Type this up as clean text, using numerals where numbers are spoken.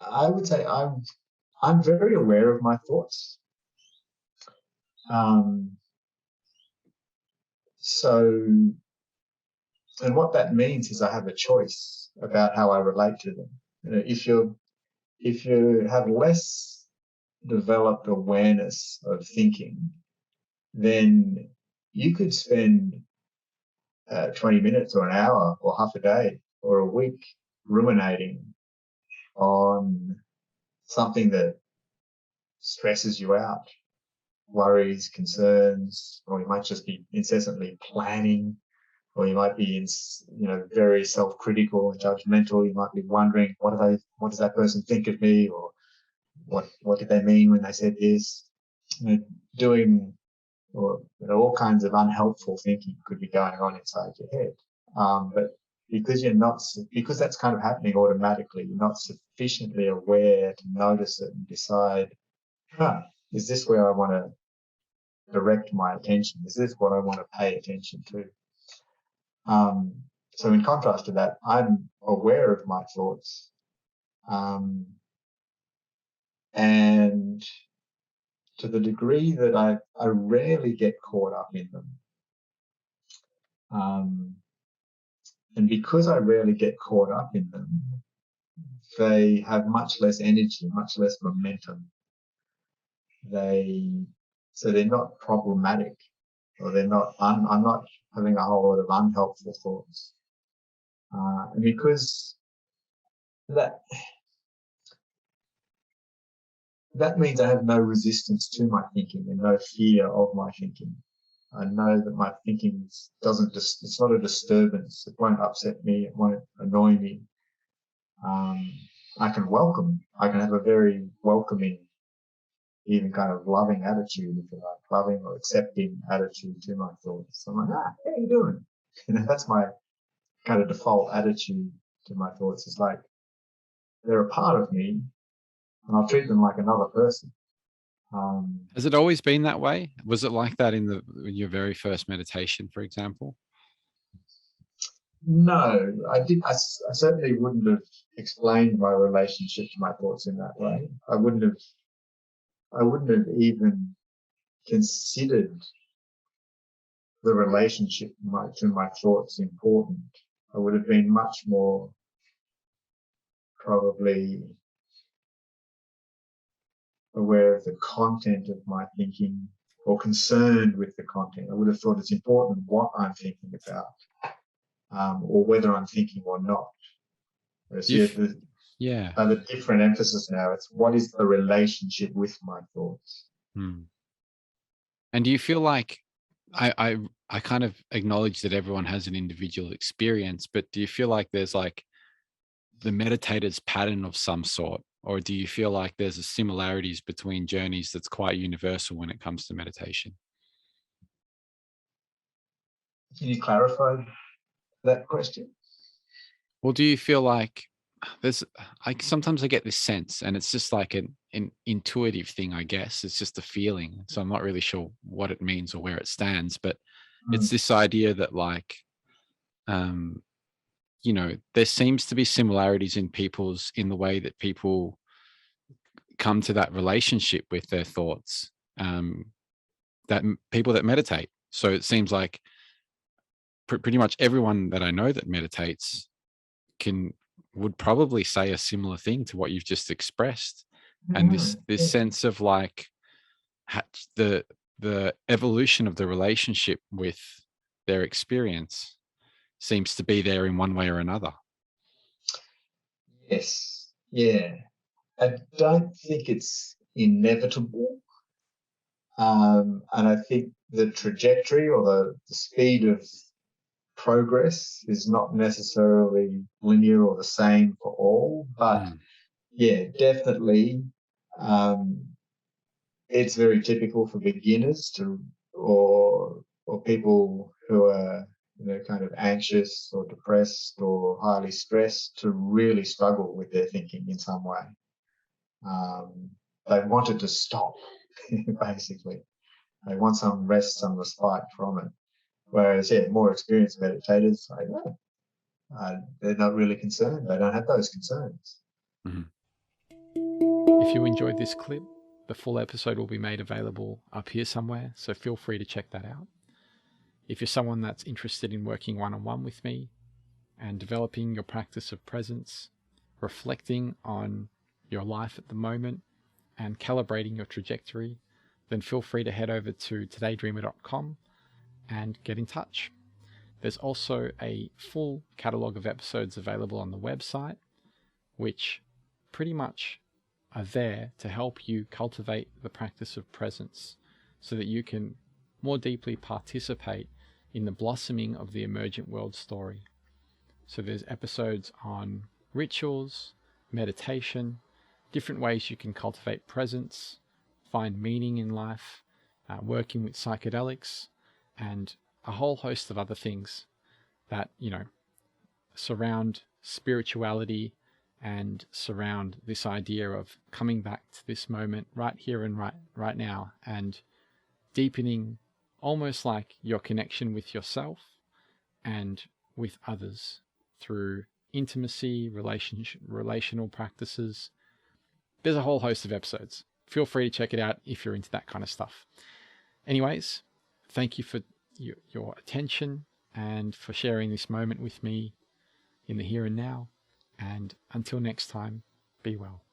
I would say I'm very aware of my thoughts. Um, so, and what that means is I have a choice about how I relate to them. You know, if you have less developed awareness of thinking, then you could spend 20 minutes or an hour or half a day or a week ruminating on something that stresses you out, worries, concerns, or you might just be incessantly planning, or you might be very self-critical and judgmental. You might be wondering, what does that person think of me, or what did they mean when they said this? Doing or all kinds of unhelpful thinking could be going on inside your head. But because that's kind of happening automatically, you're not sufficiently aware to notice it and decide, is this where I want to direct my attention? Is this what I want to pay attention to? So in contrast to that, I'm aware of my thoughts, and to the degree that I rarely get caught up in them. And because I rarely get caught up in them, they have much less energy, much less momentum. So they're not problematic, or I'm not having a whole lot of unhelpful thoughts. And because that means I have no resistance to my thinking and no fear of my thinking. I know that my thinking it's not a disturbance. It won't upset me. It won't annoy me. I can have a very welcoming, even kind of loving attitude, if you like, loving or accepting attitude to my thoughts. I'm like, how you doing? That's my kind of default attitude to my thoughts. It's like, they're a part of me, and I'll treat them like another person. Has it always been that way? Was it like that in your very first meditation, for example? No, I certainly wouldn't have explained my relationship to my thoughts in that way. I wouldn't have even considered the relationship to my thoughts important. I would have been much more probably aware of the content of my thinking, or concerned with the content. I would have thought it's important what I'm thinking about, or whether I'm thinking or not. The different emphasis now. It's what is the relationship with my thoughts. And do you feel like, I kind of acknowledge that everyone has an individual experience, but do you feel like there's like the meditator's pattern of some sort, or do you feel like there's a similarities between journeys that's quite universal when it comes to meditation? Can you clarify that question? Well, do you feel like sometimes I get this sense, and it's just like an intuitive thing, I guess. It's just a feeling. So I'm not really sure what it means or where it stands, but it's this idea that like, there seems to be similarities in the way that people come to that relationship with their thoughts, people that meditate. So it seems like pretty much everyone that I know that meditates would probably say a similar thing to what you've just expressed. And this sense of like the evolution of the relationship with their experience seems to be there in one way or another. Yes. Yeah. I don't think it's inevitable. And I think the trajectory or the speed of progress is not necessarily linear or the same for all, but yeah, definitely, it's very typical for beginners or people who are kind of anxious or depressed or highly stressed to really struggle with their thinking in some way. They want it to stop, basically. They want some rest, some respite from it. Whereas, more experienced meditators, they're not really concerned. They don't have those concerns. If you enjoyed this clip, the full episode will be made available up here somewhere, so feel free to check that out. If you're someone that's interested in working one-on-one with me and developing your practice of presence, reflecting on your life at the moment, and calibrating your trajectory, then feel free to head over to todaydreamer.com and get in touch. There's also a full catalogue of episodes available on the website, which pretty much are there to help you cultivate the practice of presence so that you can more deeply participate in the blossoming of the emergent world story. So there's episodes on rituals, meditation, different ways you can cultivate presence, find meaning in life, working with psychedelics, and a whole host of other things that, surround spirituality and surround this idea of coming back to this moment right here and right now, and deepening almost like your connection with yourself and with others through intimacy, relational practices. There's a whole host of episodes. Feel free to check it out if you're into that kind of stuff. Anyways, thank you for your attention and for sharing this moment with me in the here and now. And until next time, be well.